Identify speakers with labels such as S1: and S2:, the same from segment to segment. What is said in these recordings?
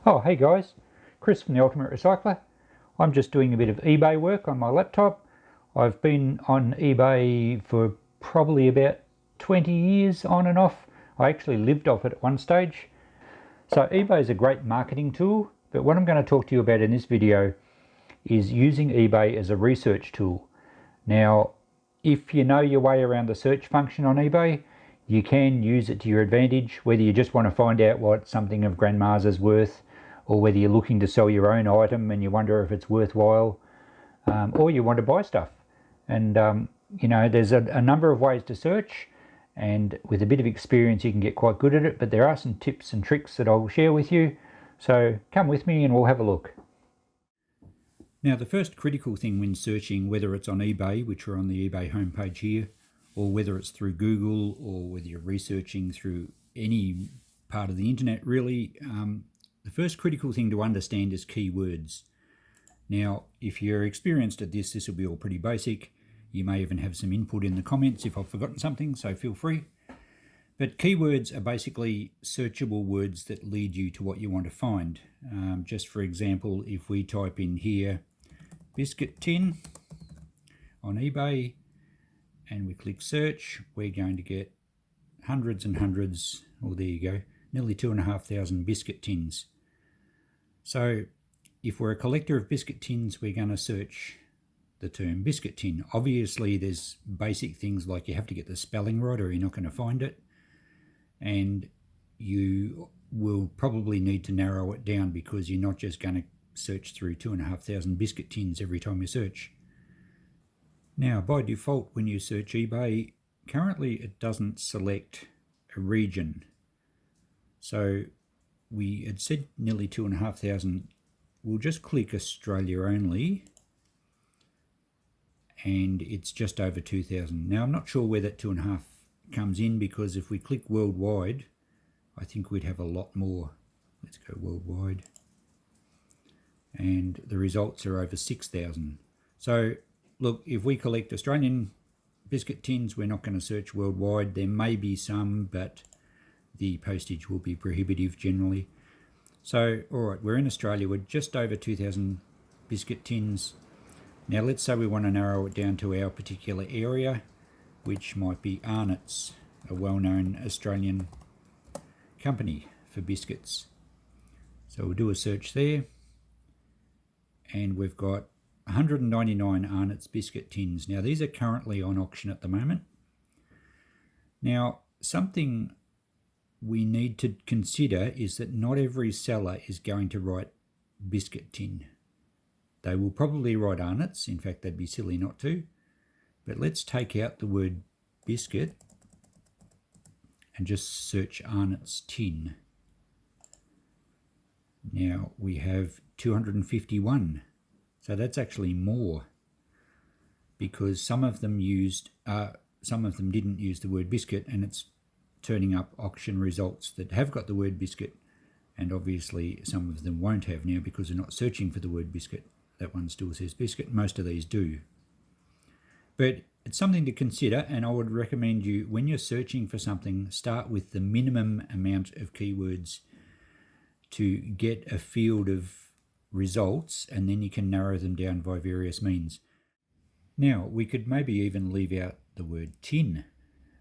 S1: Oh, hey guys, Chris from the Ultimate Recycler. I'm just doing a bit of eBay work on my laptop. I've been on eBay for probably about 20 years on and off. I actually lived off it at one stage. So eBay is a great marketing tool, but what I'm going to talk to you about in this video is using eBay as a research tool. Now, if you know your way around the search function on eBay, you can use it to your advantage, whether you just want to find out what something of Grandma's is worth, or whether you're looking to sell your own item and you wonder if it's worthwhile, or you want to buy stuff. And you know, there's a number of ways to search, and with a bit of experience you can get quite good at it, but there are some tips and tricks that I'll share with you. So come with me and we'll have a look. Now, the first critical thing when searching, whether it's on eBay, which we're on the eBay homepage here, or whether it's through Google, or whether you're researching through any part of the internet really, the first critical thing to understand is keywords. Now, if you're experienced at this will be all pretty basic. You may even have some input in the comments if I've forgotten something, so feel free. But keywords are basically searchable words that lead you to what you want to find. Just for example, if we type in here biscuit tin on eBay and we click search, we're going to get hundreds and hundreds, oh there you go, nearly 2,500 biscuit tins. So if we're a collector of biscuit tins, we're going to search the term biscuit tin. Obviously there's basic things like you have to get the spelling right or you're not going to find it, and you will probably need to narrow it down because you're not just going to search through 2,500 biscuit tins every time you search. Now, by default, when you search eBay, currently it doesn't select a region. So we had said nearly 2,500. We'll just click Australia only, and it's just over 2,000. Now, I'm not sure where that 2.5 comes in, because if we click worldwide, I think we'd have a lot more. Let's go worldwide. And the results are over 6,000. So look, if we collect Australian biscuit tins, we're not going to search worldwide. There may be some, but the postage will be prohibitive generally. So, all right, we're in Australia. We're just over 2,000 biscuit tins. Now, let's say we want to narrow it down to our particular area, which might be Arnott's, a well-known Australian company for biscuits. So we'll do a search there, and we've got 199 Arnott's biscuit tins. Now, these are currently on auction at the moment. Now, something we need to consider is that not every seller is going to write biscuit tin. They will probably write Arnott's. In fact, they'd be silly not to. But let's take out the word biscuit and just search Arnott's tin. Now we have 251. So that's actually more, because some of them didn't use the word biscuit, and it's turning up auction results that have got the word biscuit, and obviously some of them won't have now because they're not searching for the word biscuit. That one still says biscuit. Most of these do. But it's something to consider, and I would recommend you, when you're searching for something, start with the minimum amount of keywords to get a field of results, and then you can narrow them down by various means. Now, we could maybe even leave out the word tin,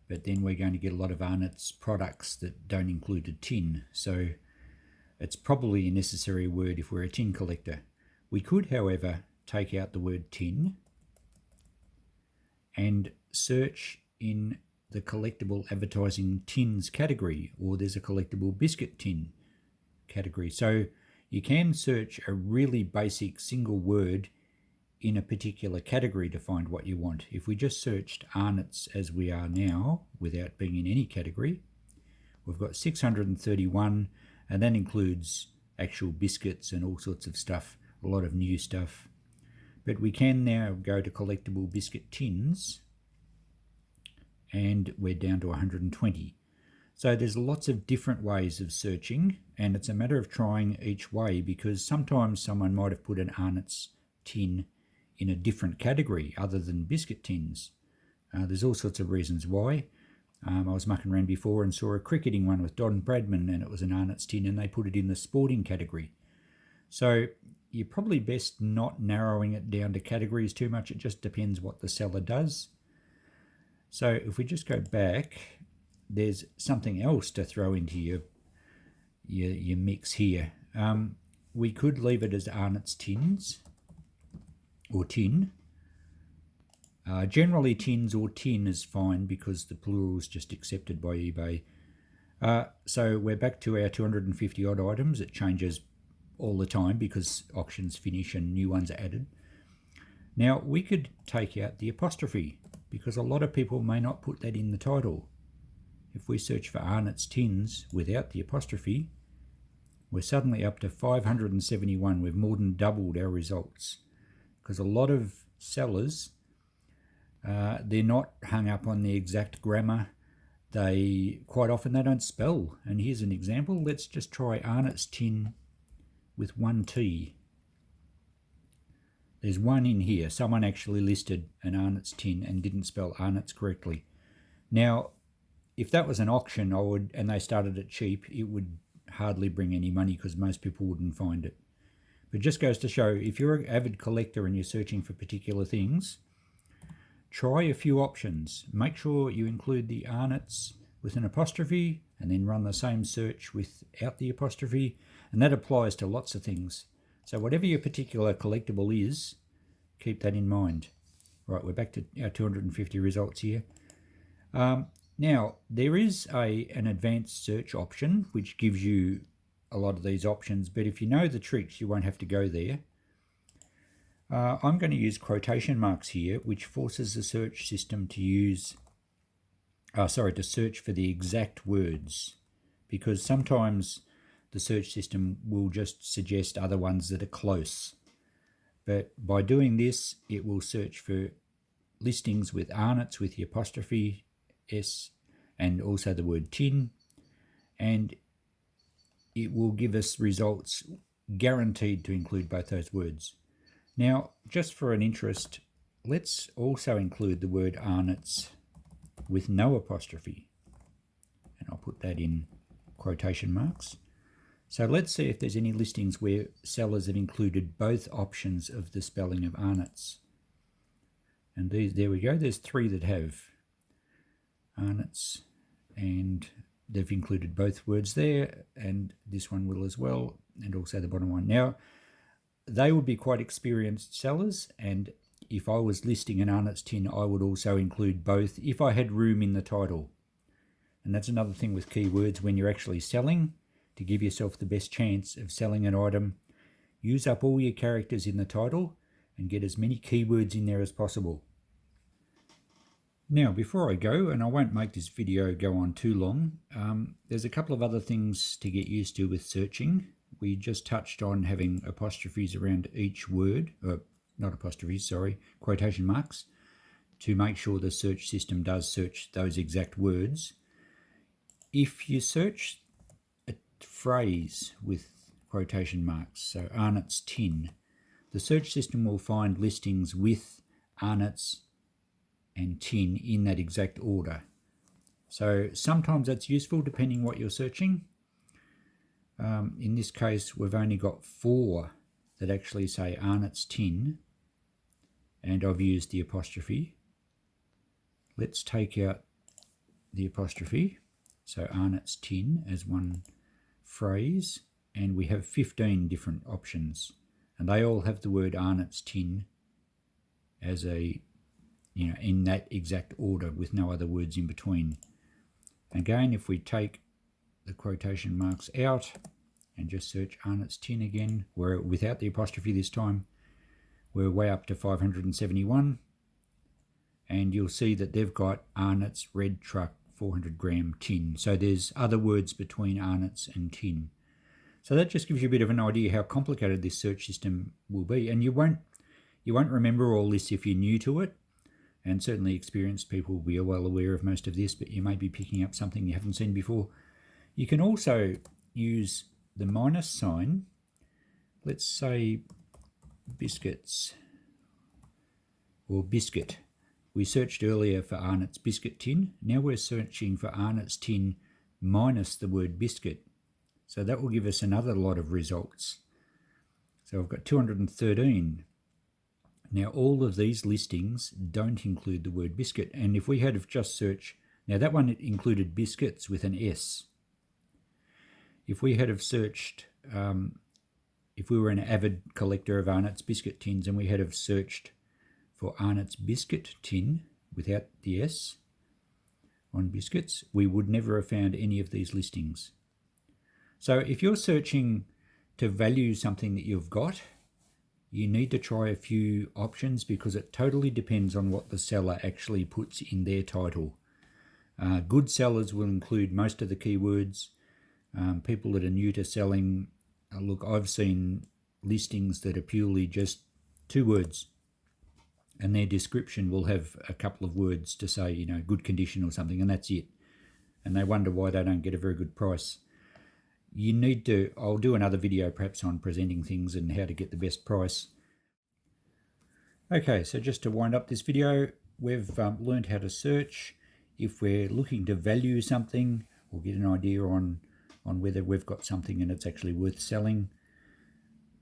S1: but then we're going to get a lot of Arnott's products that don't include a tin, so it's probably a necessary word if we're a tin collector. We could, however, take out the word tin and search in the collectible advertising tins category, or there's a collectible biscuit tin category. So you can search a really basic single word in a particular category to find what you want. If we just searched Arnott's as we are now, without being in any category, we've got 631, and that includes actual biscuits and all sorts of stuff, a lot of new stuff. But we can now go to collectible biscuit tins, and we're down to 120. So there's lots of different ways of searching, and it's a matter of trying each way, because sometimes someone might have put an Arnott's tin in a different category other than biscuit tins. There's all sorts of reasons why. I was mucking around before and saw a cricketing one with Don Bradman, and it was an Arnott's tin, and they put it in the sporting category. So you're probably best not narrowing it down to categories too much. It just depends what the seller does. So if we just go back, there's something else to throw into your mix here. We could leave it as Arnott's tins or tin. Generally tins or tin is fine because the plural is just accepted by eBay. So we're back to our 250 odd items. It changes all the time because auctions finish and new ones are added. Now we could take out the apostrophe because a lot of people may not put that in the title. If we search for Arnott's tins without the apostrophe, we're suddenly up to 571. We've more than doubled our results because a lot of sellers, they're not hung up on the exact grammar. Quite often they don't spell. And here's an example. Let's just try Arnott's tin with one T. There's one in here. Someone actually listed an Arnott's tin and didn't spell Arnott's correctly. Now, if that was an auction, and they started it cheap, it would hardly bring any money because most people wouldn't find it. But it just goes to show, if you're an avid collector and you're searching for particular things, try a few options. Make sure you include the Arnott's with an apostrophe and then run the same search without the apostrophe. And that applies to lots of things. So whatever your particular collectible is, keep that in mind. Right, we're back to our 250 results here. Now, there is an advanced search option which gives you a lot of these options, but if you know the tricks, you won't have to go there. I'm going to use quotation marks here, which forces the search system to to search for the exact words, because sometimes the search system will just suggest other ones that are close. But by doing this, it will search for listings with Arnott's with the apostrophe S and also the word tin, and it will give us results guaranteed to include both those words. Now, just for an interest, let's also include the word Arnott's with no apostrophe, and I'll put that in quotation marks. So let's see if there's any listings where sellers have included both options of the spelling of Arnott's. And there we go, there's 3 that have Arnott's, and they've included both words there, and this one will as well, and also the bottom one. Now, they would be quite experienced sellers, and if I was listing an Arnott's tin, I would also include both if I had room in the title. And that's another thing with keywords when you're actually selling. To give yourself the best chance of selling an item, use up all your characters in the title and get as many keywords in there as possible. Now, before I go, and I won't make this video go on too long, there's a couple of other things to get used to with searching. We just touched on having apostrophes around each word, not apostrophes, sorry, quotation marks, to make sure the search system does search those exact words. If you search a phrase with quotation marks, so Arnott's tin, the search system will find listings with Arnott's and tin in that exact order. So sometimes that's useful depending what you're searching. In this case, we've only got 4 that actually say Arnott's tin, and I've used the apostrophe. Let's take out the apostrophe, so Arnott's tin as one phrase, and we have 15 different options, and they all have the word Arnott's tin as in that exact order with no other words in between. Again, if we take the quotation marks out and just search Arnott's tin again, without the apostrophe this time, we're way up to 571, and you'll see that they've got Arnott's red truck 400 gram tin. So there's other words between Arnott's and tin. So that just gives you a bit of an idea how complicated this search system will be, and you won't remember all this if you're new to it. And certainly experienced people will be well aware of most of this, but you may be picking up something you haven't seen before. You can also use the minus sign. Let's say biscuits or biscuit. We searched earlier for Arnott's biscuit tin. Now we're searching for Arnott's tin minus the word biscuit. So that will give us another lot of results. So I've got 213. Now all of these listings don't include the word biscuit. And if we had have just searched, now that one included biscuits with an S. If we had have searched, if we were an avid collector of Arnott's biscuit tins and we had have searched for Arnott's biscuit tin without the S on biscuits, we would never have found any of these listings. So if you're searching to value something that you've got, you need to try a few options because it totally depends on what the seller actually puts in their title. Good sellers will include most of the keywords. People that are new to selling, look, I've seen listings that are purely just 2 words, and their description will have a couple of words to say, you know, good condition or something, and that's it. And they wonder why they don't get a very good price. You need to, I'll do another video perhaps on presenting things and how to get the best price. Okay, so just to wind up this video, we've learned how to search. If we're looking to value something or get an idea on whether we've got something and it's actually worth selling,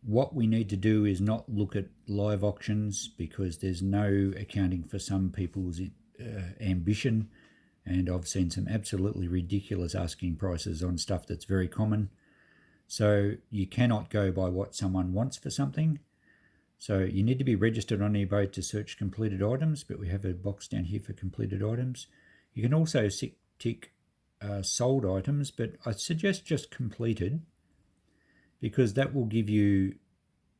S1: what we need to do is not look at live auctions because there's no accounting for some people's ambition. And I've seen some absolutely ridiculous asking prices on stuff that's very common. So you cannot go by what someone wants for something. So you need to be registered on eBay to search completed items, but we have a box down here for completed items. You can also tick sold items, but I suggest just completed because that will give you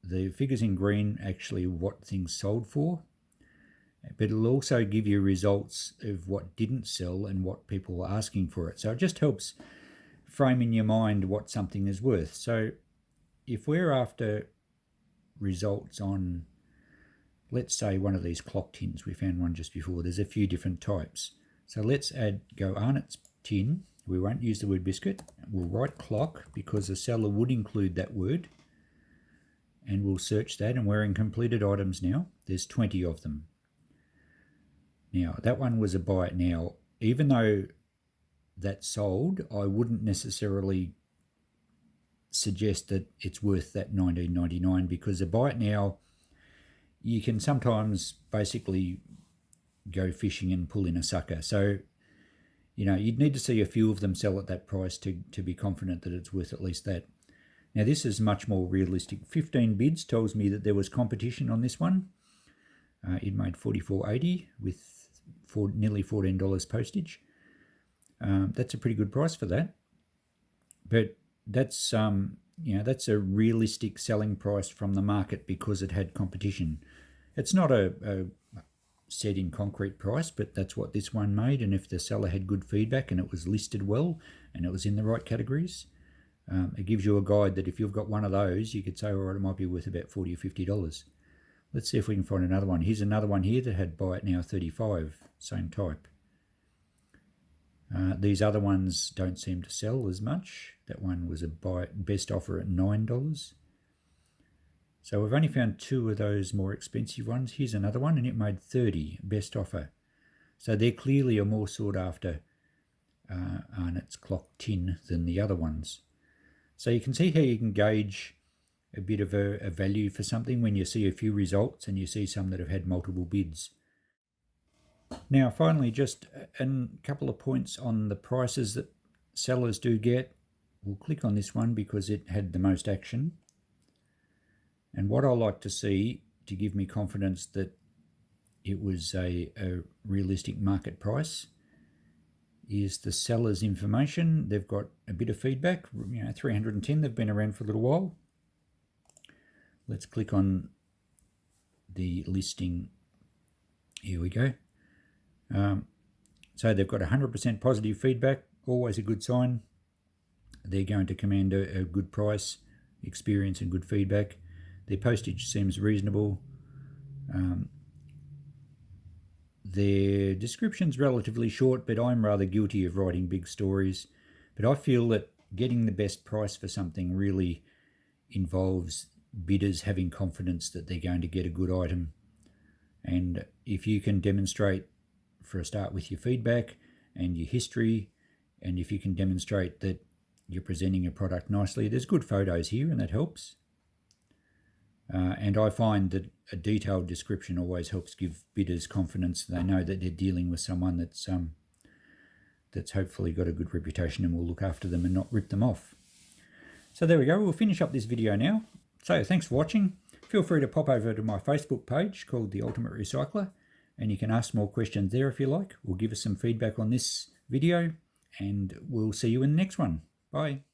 S1: the figures in green, actually what things sold for. But it'll also give you results of what didn't sell and what people are asking for it. So it just helps frame in your mind what something is worth. So if we're after results on, let's say, one of these clock tins, we found one just before, there's a few different types. So let's go Arnott's tin. We won't use the word biscuit. We'll write clock because the seller would include that word. And we'll search that, and we're in completed items now. There's 20 of them. Now, that one was a buy it now. Even though that's sold, I wouldn't necessarily suggest that it's worth that $19.99 because a buy it now, you can sometimes basically go fishing and pull in a sucker. So, you know, you'd need to see a few of them sell at that price to be confident that it's worth at least that. Now, this is much more realistic. 15 bids tells me that there was competition on this one. It made $44.80 with nearly $14 postage. That's a pretty good price for that. But that's that's a realistic selling price from the market because it had competition. It's not a set in concrete price, but that's what this one made. And if the seller had good feedback and it was listed well and it was in the right categories, it gives you a guide that if you've got one of those, you could say, all right, it might be worth about $40 or $50. Let's see if we can find another one. Here's another one here that had buy it now 35, same type. These other ones don't seem to sell as much. That one was a best offer at $9. So we've only found 2 of those more expensive ones. Here's another one, and it made 30, best offer. So they're clearly a more sought after Arnott's clock tin than the other ones. So you can see how you can gauge a bit of a value for something when you see a few results and you see some that have had multiple bids. Now, finally, just a couple of points on the prices that sellers do get. We'll click on this one because it had the most action. And what I like to see to give me confidence that it was a realistic market price is the seller's information. They've got a bit of feedback, 310, they've been around for a little while. Let's click on the listing. Here we go. So they've got 100% positive feedback, always a good sign. They're going to command a good price, experience and good feedback. Their postage seems reasonable. Their description's relatively short, but I'm rather guilty of writing big stories. But I feel that getting the best price for something really involves bidders having confidence that they're going to get a good item. And if you can demonstrate, for a start, with your feedback and your history, and if you can demonstrate that you're presenting your product nicely, there's good photos here and that helps. And I find that a detailed description always helps give bidders confidence. They know that they're dealing with someone that's hopefully got a good reputation and will look after them and not rip them off. So there we go, we'll finish up this video now. So thanks for watching. Feel free to pop over to my Facebook page called The Ultimate Recycler, and you can ask more questions there if you like, or give us some feedback on this video, and we'll see you in the next one. Bye.